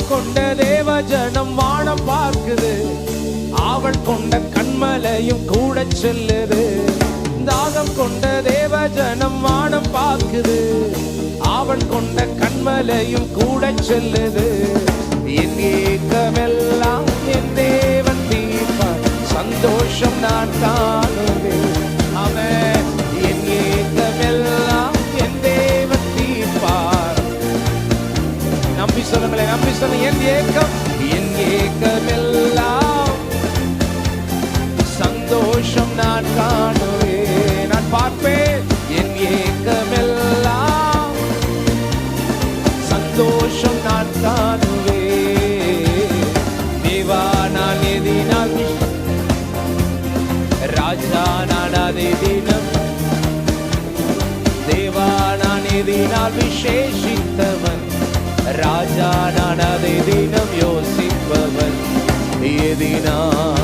தாகம் கொண்ட தேவ ஜனம் வானம் பார்க்குது, அவள் கொண்ட கண்மலையும் கூட செல்லுது. தாகம் கொண்ட தேவ ஜனம் வானம் பார்க்குது, அவள் கொண்ட கண்மலையும் கூட செல்லுது. என் ஏக்கமெல்லாம் என் தேவன் தீர்ப்பார், சந்தோஷம் நான் காணுவேன். அவன் என் ஏக்கமெல்லாம் என் தேவன் தீர்ப்பார். நம்பி சொல்லுங்களேன், நம்பி சொல்லுங்க. என் ஏக்கமெல்லாம் சந்தோஷம் நான் காணுவேன். நான் பார்ப்பேன் என் ஏக்கமெல்லாம் சந்தோஷம் நான் காணுவேன். தேவா நான் எதினால் ராஜா நான் அதே தினம், தேவா நான் எதினால் விசேஷித்தவன், ராஜா நான் அதே தினம் யோசிப்பவன். எதினால்